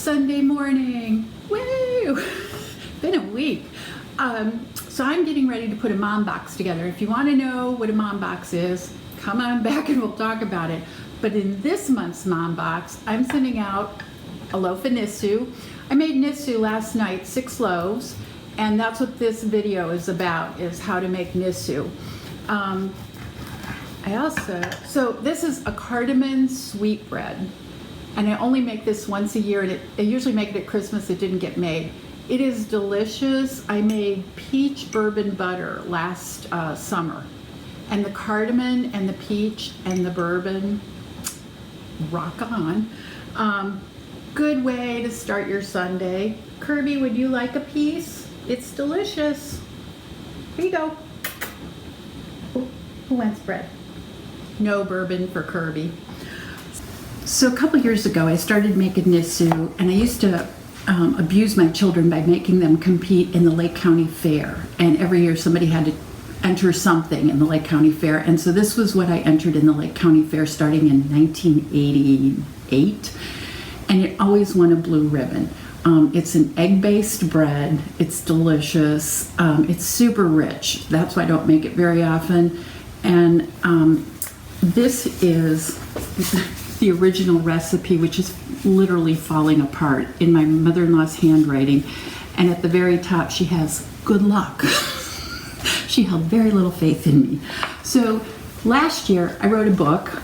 Sunday morning. Woo! Been a week. So I'm getting ready to put a mom box together. If you want to know what a mom box is, come on back and we'll talk about it. But in this month's mom box, I'm sending out a loaf of Nisua. I made Nisua last night, 6 loaves, and that's what this video is about, is how to make Nisua. So this is a cardamon sweetbread, and I only make this once a year, and I usually make it at Christmas. It didn't get made. It is delicious. I made peach bourbon butter last summer, and the cardamon and the peach and the bourbon rock on. Good way to start your Sunday. Kirby, would you like a piece? It's delicious. Here you go. Who wants bread? No bourbon for Kirby. So a couple years ago, I started making Nisua, and I used to abuse my children by making them compete in the Lake County Fair. And every year somebody had to enter something in the Lake County Fair. And so this was what I entered in the Lake County Fair starting in 1988. And it always won a blue ribbon. It's an egg-based bread. It's delicious. It's super rich. That's why I don't make it very often. And this is the original recipe, which is literally falling apart in my mother-in-law's handwriting. And at the very top, she has good luck. She held very little faith in me. So last year, I wrote a book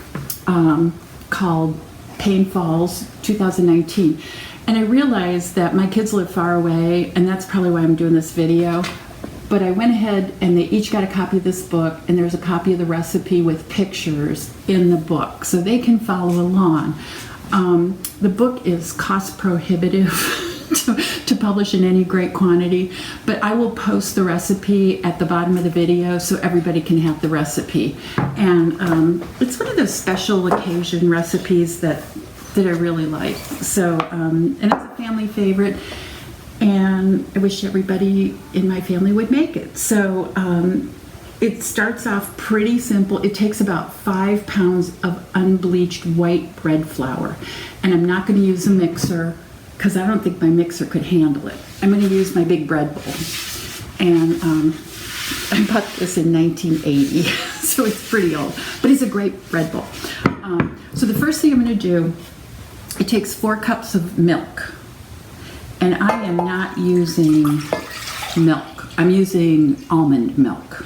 called Pain Falls 2019. And I realized that my kids live far away, and that's probably why I'm doing this video. But I went ahead and they each got a copy of this book, and there's a copy of the recipe with pictures in the book, so they can follow along. The book is cost prohibitive to publish in any great quantity, but I will post the recipe at the bottom of the video so everybody can have the recipe. And it's one of those special occasion recipes that I really like. So, and it's a family favorite, and I wish everybody in my family would make it. So it starts off pretty simple. It takes about 5 pounds of unbleached white bread flour, and I'm not going to use a mixer because I don't think my mixer could handle it. I'm going to use my big bread bowl, and I bought this in 1980, so it's pretty old, but it's a great bread bowl. So the first thing I'm going to do, it takes 4 cups of milk. And I am not using milk. I'm using almond milk.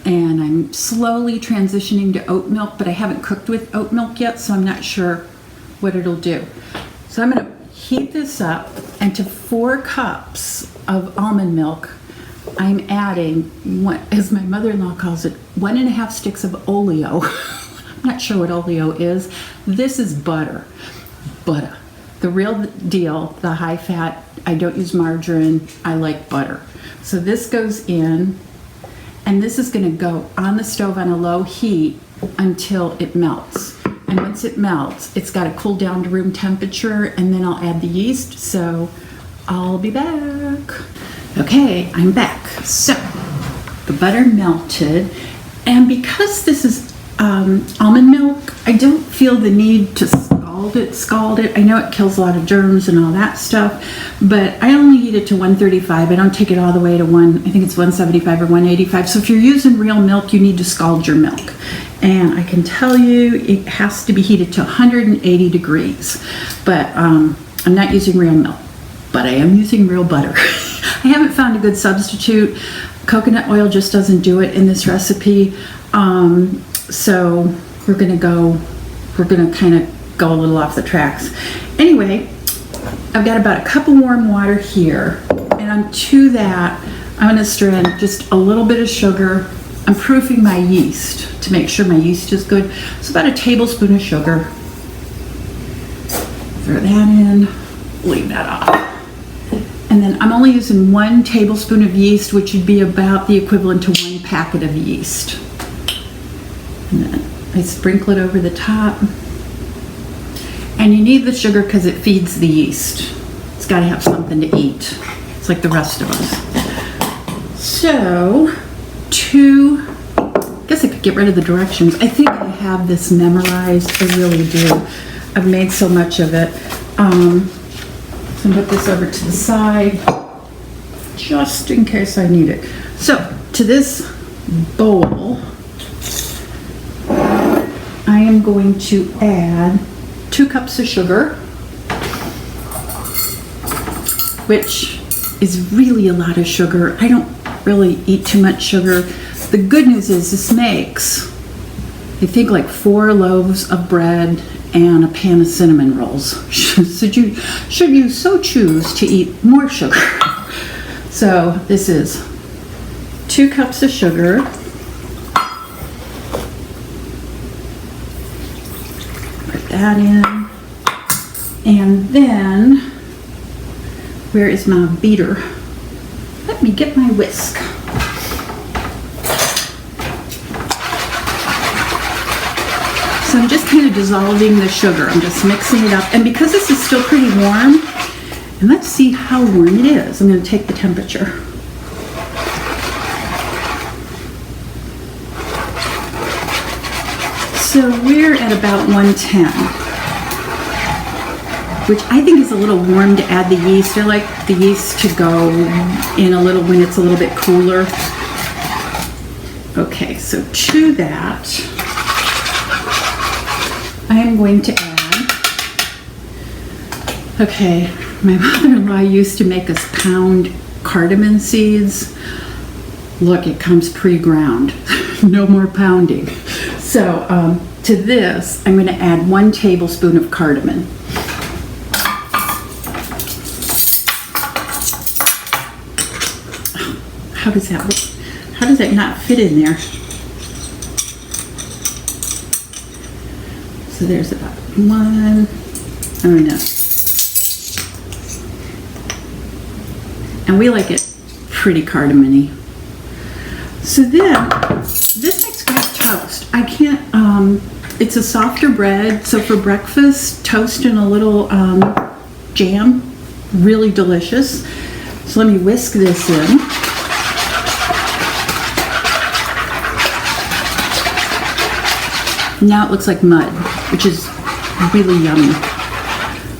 And I'm slowly transitioning to oat milk, but I haven't cooked with oat milk yet, so I'm not sure what it'll do. So I'm going to heat this up, and to 4 cups of almond milk, I'm adding, as my mother-in-law calls it, 1.5 sticks of oleo. I'm not sure what oleo is. This is butter. Butter. The real deal, the high fat. I don't use margarine. I like butter. So this goes in, and this is going to go on the stove on a low heat until it melts. And once it melts, it's got to cool down to room temperature, and then I'll add the yeast. So I'll be back. Okay, I'm back. So the butter melted, and because this is almond milk, I don't feel the need to scald it. I know it kills a lot of germs and all that stuff, but I only heat it to 135. I don't take it all the way to I think it's 175 or 185. So if you're using real milk, you need to scald your milk. And I can tell you it has to be heated to 180 degrees. But I'm not using real milk, but I am using real butter. I haven't found a good substitute. Coconut oil just doesn't do it in this recipe. So we're gonna kind of go a little off the tracks. Anyway, I've got about a cup of warm water here, and to that, I'm going to stir in just a little bit of sugar. I'm proofing my yeast to make sure my yeast is good. So about a tablespoon of sugar. Throw that in, leave that off. And then I'm only using 1 tablespoon of yeast, which would be about the equivalent to 1 packet of yeast. And then I sprinkle it over the top. And you need the sugar because it feeds the yeast. It's got to have something to eat. It's like the rest of us. So, I guess I could get rid of the directions. I think I have this memorized. I really do. I've made so much of it. So put this over to the side, just in case I need it. So to this bowl, I am going to add 2 cups of sugar, which is really a lot of sugar. I don't really eat too much sugar. The good news is this makes, I think, like 4 loaves of bread and a pan of cinnamon rolls. Should you so choose to eat more sugar. So this is 2 cups of sugar. Put that in. And then, where is my beater? Let me get my whisk. So I'm just kind of dissolving the sugar. I'm just mixing it up. And because this is still pretty warm, and let's see how warm it is. I'm going to take the temperature. So we're at about 110, which I think is a little warm to add the yeast. I like the yeast to go in a little when it's a little bit cooler. Okay, so to that, I am going to add, okay, my mother-in-law used to make us pound cardamom seeds. Look, it comes pre-ground. No more pounding. So to this, I'm going to add 1 tablespoon of cardamom. How does that look? How does that not fit in there? So there's about 1, oh no. And we like it pretty cardamom-y. So then, this makes great toast. I can't, it's a softer bread, so for breakfast, toast and a little jam, really delicious. So let me whisk this in. Now it looks like mud, which is really yummy.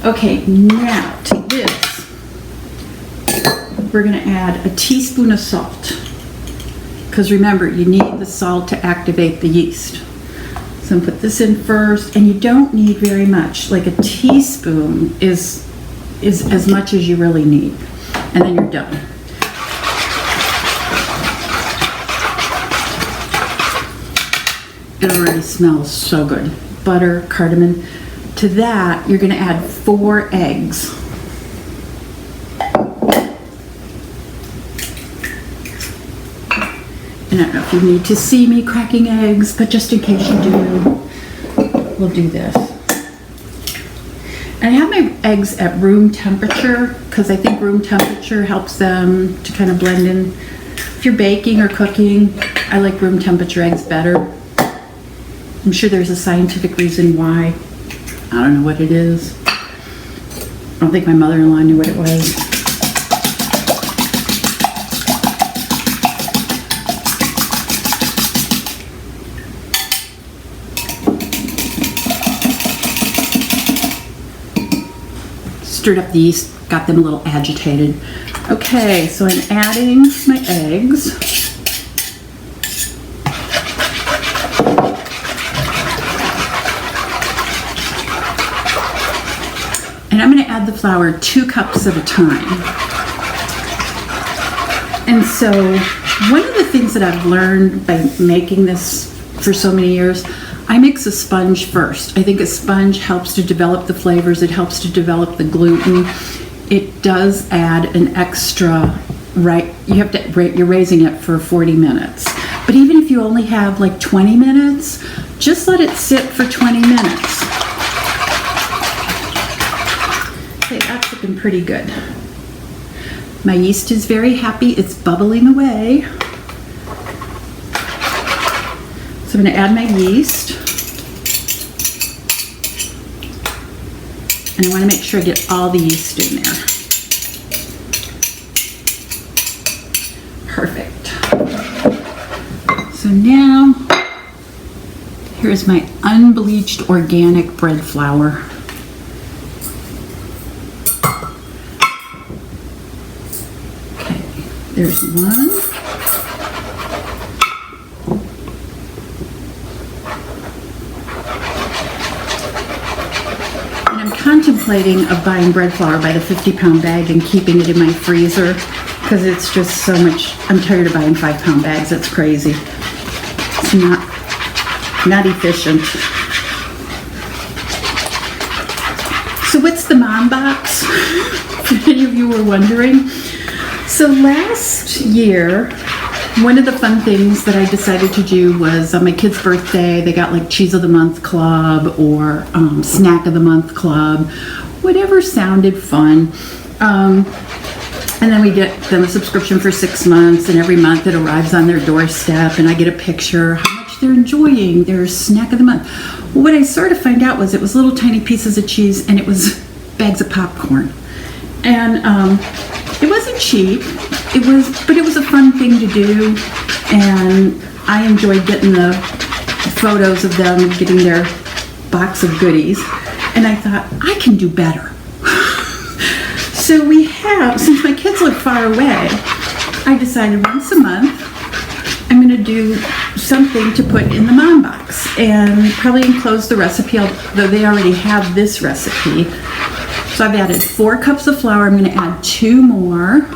Okay, now to this, we're gonna add a teaspoon of salt. Because remember, you need the salt to activate the yeast. So I'm gonna put this in first, and you don't need very much. Like a teaspoon is as much as you really need. And then you're done. It already smells so good. Butter, cardamom. To that, you're gonna add 4 eggs. And I don't know if you need to see me cracking eggs, but just in case you do, we'll do this. And I have my eggs at room temperature because I think room temperature helps them to kind of blend in. If you're baking or cooking, I like room temperature eggs better. I'm sure there's a scientific reason why. I don't know what it is. I don't think my mother-in-law knew what it was. Stirred up the yeast, got them a little agitated. Okay, so I'm adding my eggs. And I'm going to add the flour 2 cups at a time. And so one of the things that I've learned by making this for so many years, I mix a sponge first. I think a sponge helps to develop the flavors. It helps to develop the gluten. It does add an extra, right? You're raising it for 40 minutes. But even if you only have like 20 minutes, just let it sit for 20 minutes. Okay, that's looking pretty good. My yeast is very happy. It's bubbling away. So I'm going to add my yeast. And I want to make sure I get all the yeast in there. Perfect. So now, here's my unbleached organic bread flour. There's one. And I'm contemplating of buying bread flour by the 50-pound bag and keeping it in my freezer because it's just so much. I'm tired of buying 5-pound bags. It's crazy. It's not efficient. So what's the mom box? If any of you were wondering. So last year, one of the fun things that I decided to do was on my kid's birthday, they got like Cheese of the Month Club or Snack of the Month Club, whatever sounded fun. And then we get them a subscription for 6 months, and every month it arrives on their doorstep, and I get a picture how much they're enjoying their snack of the month. Well, what I sort of find out was it was little tiny pieces of cheese, and it was bags of popcorn. And it wasn't cheap. But it was a fun thing to do, and I enjoyed getting the photos of them getting their box of goodies. And I thought, I can do better. So we have, since my kids live far away, I decided once a month I'm going to do something to put in the mom box and probably enclose the recipe, though they already have this recipe. So I've added 4 cups of flour. I'm going to add 2 more.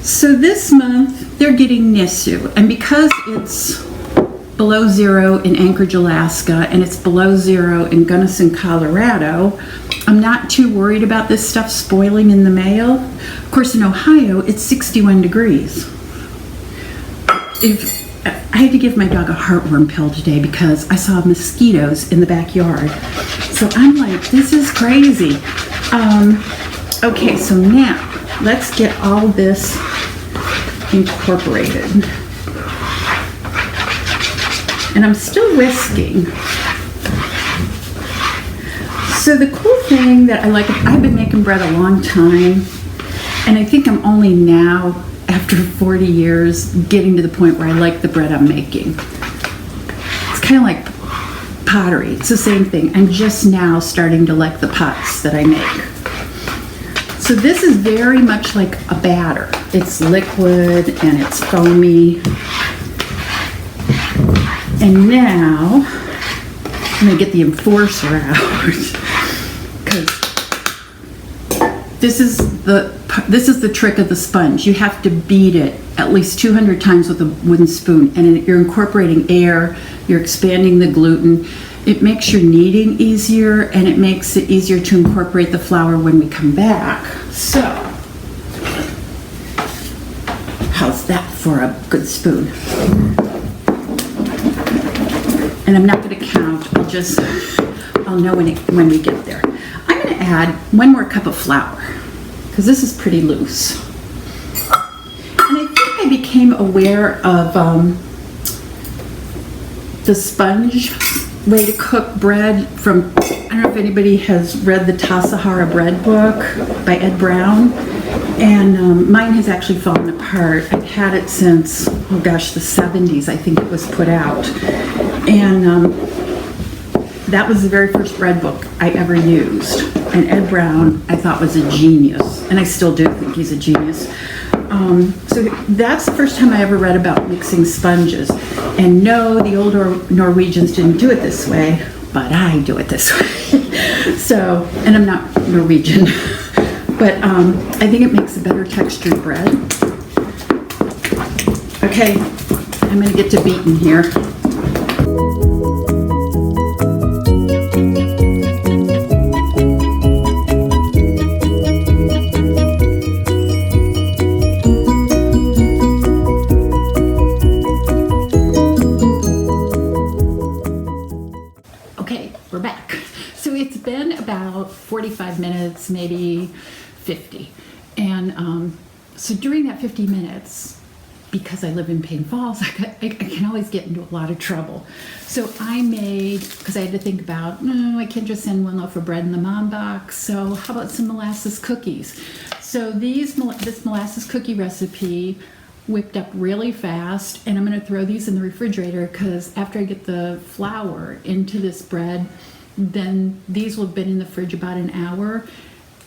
So this month they're getting Nisua, and because it's below 0 in Anchorage, Alaska, and it's below 0 in Gunnison, Colorado, I'm not too worried about this stuff spoiling in the mail. Of course, in Ohio, it's 61 degrees. I had to give my dog a heartworm pill today because I saw mosquitoes in the backyard. So I'm like, this is crazy. Okay, so now let's get all this incorporated. And I'm still whisking. So the cool thing that I like, I've been making bread a long time, and I think I'm only now, after 40 years, getting to the point where I like the bread I'm making. It's kind of like pottery. It's the same thing. I'm just now starting to like the pots that I make. So this is very much like a batter. It's liquid and it's foamy. And now I'm going to get the enforcer out because this is the trick of the sponge. You have to beat it at least 200 times with a wooden spoon, and you're incorporating air, you're expanding the gluten. It makes your kneading easier, and it makes it easier to incorporate the flour when we come back. So, how's that for a good spoon? And I'm not going to count. I'll know when we get there. I'm going to add 1 more cup of flour because this is pretty loose. And I think I became aware of the sponge way to cook bread from, I don't know if anybody has read the Tassajara bread book by Ed Brown, and mine has actually fallen apart. I've had it since, oh gosh, the 70s, I think it was put out. And that was the very first bread book I ever used. And Ed Brown, I thought, was a genius, and I still do think he's a genius. So that's the first time I ever read about mixing sponges. And no, the old Norwegians didn't do it this way, but I do it this way. So, and I'm not Norwegian, but I think it makes a better textured bread. Okay, I'm gonna get to beating here. We're back. So it's been about 45 minutes, maybe 50. And so during that 50 minutes, because I live in Payne Falls, I can always get into a lot of trouble. So I made, because I had to think about, no, I can't just send 1 loaf of bread in the mom box, so how about some molasses cookies? So this molasses cookie recipe whipped up really fast, and I'm going to throw these in the refrigerator because after I get the flour into this bread, then these will have been in the fridge about an hour,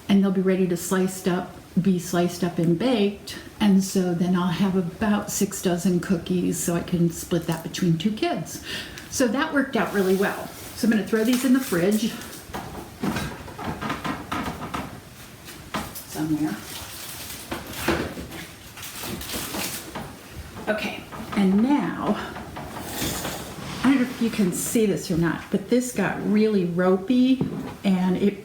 and they'll be ready to slice up be sliced up and baked, and so then I'll have about 6 dozen cookies, so I can split that between 2 kids. So that worked out really well. So I'm going to throw these in the fridge somewhere. Okay, and now, I don't know if you can see this or not, but this got really ropey, and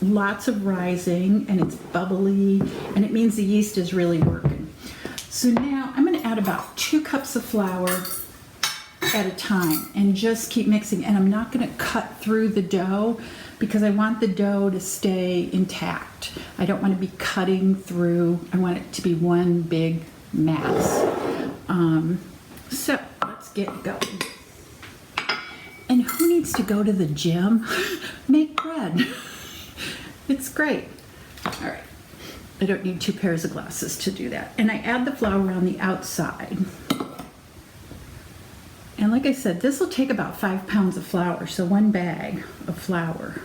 lots of rising, and it's bubbly, and it means the yeast is really working. So now I'm going to add about 2 cups of flour at a time and just keep mixing. And I'm not going to cut through the dough because I want the dough to stay intact. I don't want to be cutting through. I want it to be one big mass. So let's get going. And who needs to go to the gym? Make bread. It's great. All right. I don't need 2 pairs of glasses to do that. And I add the flour on the outside. And like I said, this will take about 5 pounds of flour, so 1 bag of flour.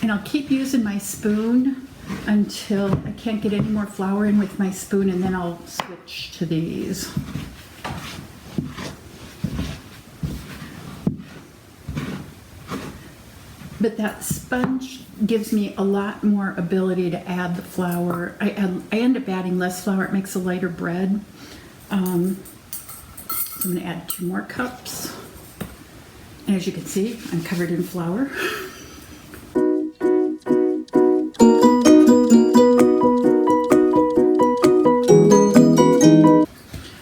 And I'll keep using my spoon until I can't get any more flour in with my spoon, and then I'll switch to these. But that sponge gives me a lot more ability to add the flour. I end up adding less flour. It makes a lighter bread. So I'm going to add 2 more cups. And as you can see, I'm covered in flour.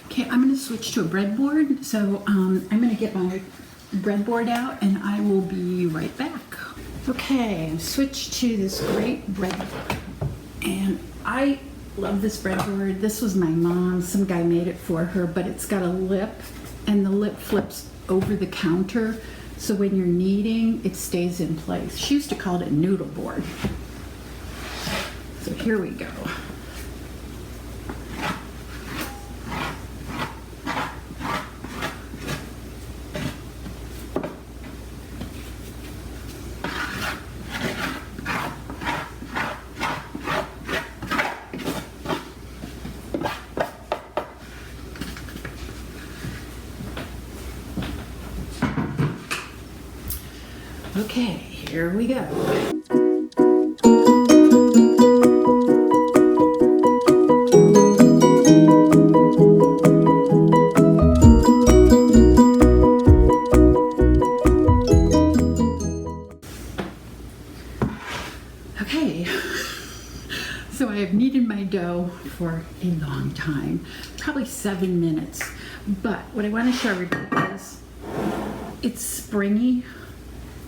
Okay, I'm going to switch to a breadboard. So I'm going to get my breadboard out, and I will be right back. Okay, I've switched to this great breadboard, and I love this breadboard. This was my mom's. Some guy made it for her, but it's got a lip, and the lip flips over the counter, so when you're kneading, it stays in place. She used to call it a noodle board. So here we go. Okay, here we go. Okay, so I have kneaded my dough for a long time, probably 7 minutes. But what I want to show you is it's springy.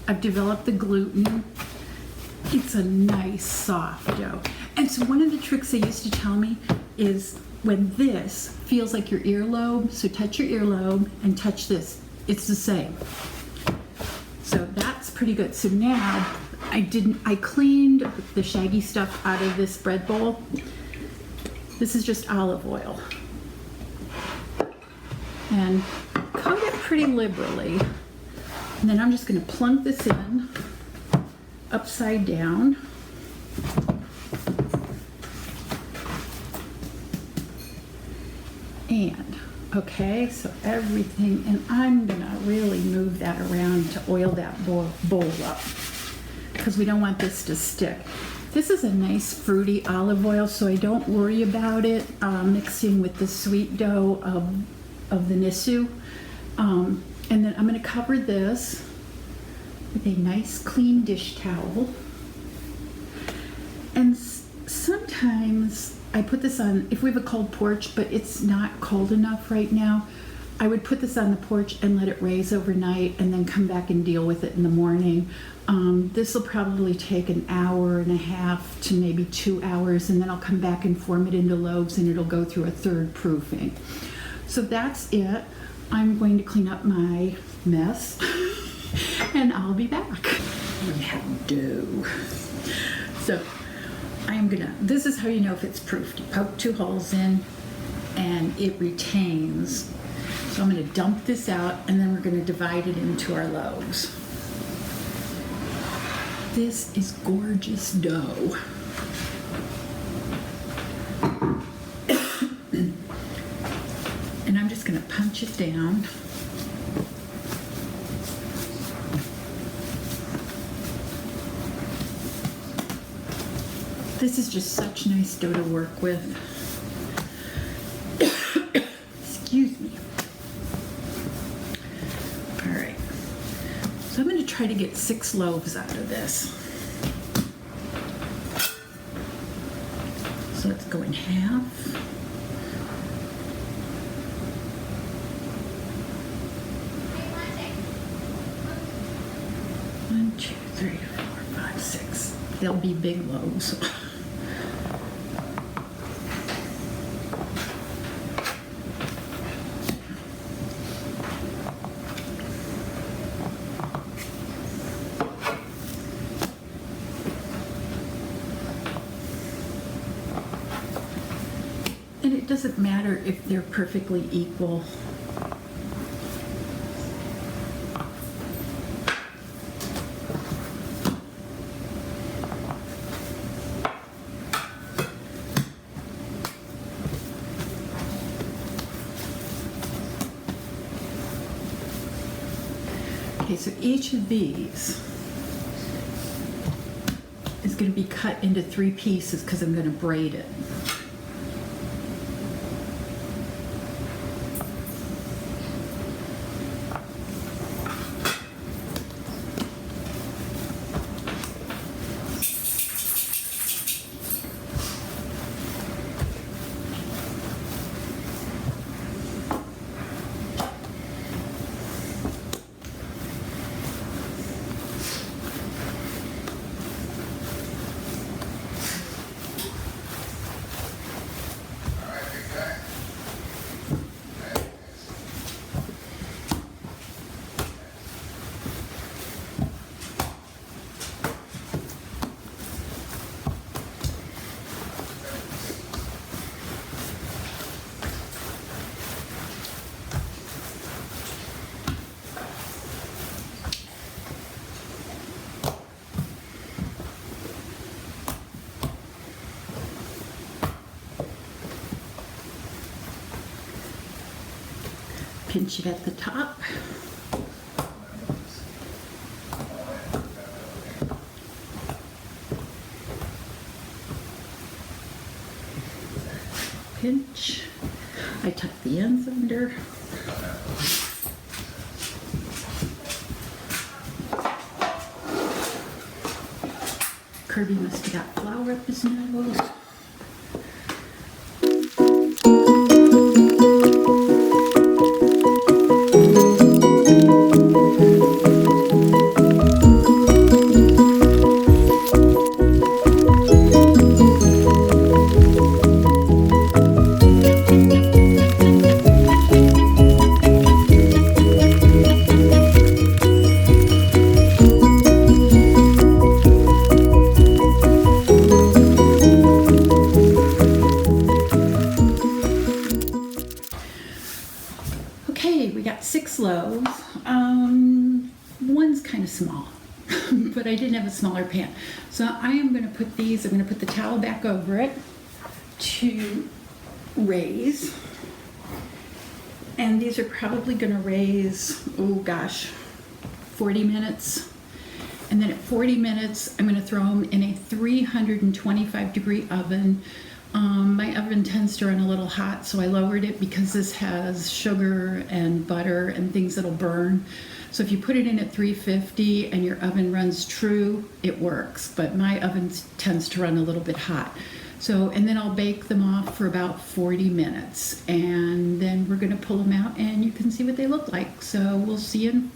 I've developed the gluten. It's a nice soft dough. And so one of the tricks they used to tell me is when this feels like your earlobe, so touch your earlobe and touch this. It's the same. So that's pretty good. So now I cleaned the shaggy stuff out of this bread bowl. This is just olive oil. And coat it pretty liberally. And then I'm just going to plunk this in upside down. And, okay, so everything, and I'm going to really move that around to oil that bowl up because we don't want this to stick. This is a nice fruity olive oil, so I don't worry about it mixing with the sweet dough of the Nisua. And then I'm going to cover this with a nice clean dish towel. And sometimes I put this on, if we have a cold porch, but it's not cold enough right now, I would put this on the porch and let it raise overnight and then come back and deal with it in the morning. This will probably take an hour and a half to maybe 2 hours, and then I'll come back and form it into loaves, and it'll go through a 3rd proofing. So that's it. I'm going to clean up my mess and I'll be back. We have dough. So I am gonna, this is how you know if it's proofed. You poke 2 holes in and it retains. So I'm going to dump this out, and then we're going to divide it into our loaves. This is gorgeous dough. And I'm just going to punch it down. This is just such nice dough to work with. Excuse me. All right. So I'm going to try to get 6 loaves out of this. So let's go in half. 1, 2, 3, 4, 5, 6. They'll be big loaves. And it doesn't matter if they're perfectly equal. Okay, so each of these is going to be cut into 3 pieces because I'm going to braid it. Pinch it at the top. Pinch. I tuck the ends under. Kirby must have got flour up his nose. Okay, we got 6 loaves. One's kind of small, but I didn't have a smaller pan. So I am going to put these, I'm going to put the towel back over it to raise. And these are probably going to raise, oh gosh, 40 minutes. And then at 40 minutes, I'm going to throw them in a 325-degree oven. My oven tends to run a little hot, so I lowered it because this has sugar and butter and things that'll burn. So if you put it in at 350 and your oven runs true, it works. But my oven tends to run a little bit hot. So, and then I'll bake them off for about 40 minutes. And then we're going to pull them out and you can see what they look like. So we'll see you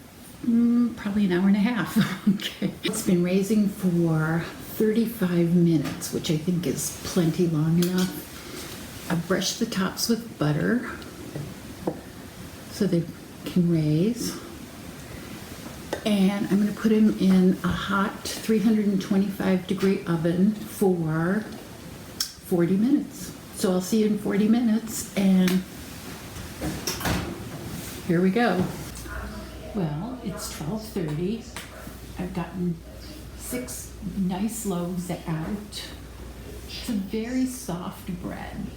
in probably an hour and a half. Okay. It's been raising for 35 minutes, which I think is plenty long enough. I brushed the tops with butter so they can raise. And I'm going to put them in a hot 325-degree oven for 40 minutes. So I'll see you in 40 minutes, and here we go. Well, it's 12:30. I've gotten 6 nice loaves out. It's a very soft bread.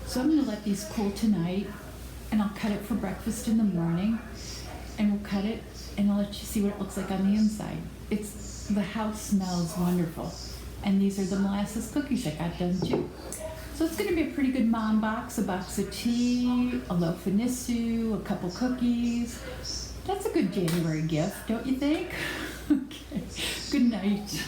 So I'm gonna let these cool tonight, and I'll cut it for breakfast in the morning, and we'll cut it, and I'll let you see what it looks like on the inside. The house smells wonderful. And these are the molasses cookies I got done too. So it's gonna be a pretty good mom box, a box of tea, a loaf of Nisua, a couple cookies. That's a good January gift, don't you think? Okay, good night.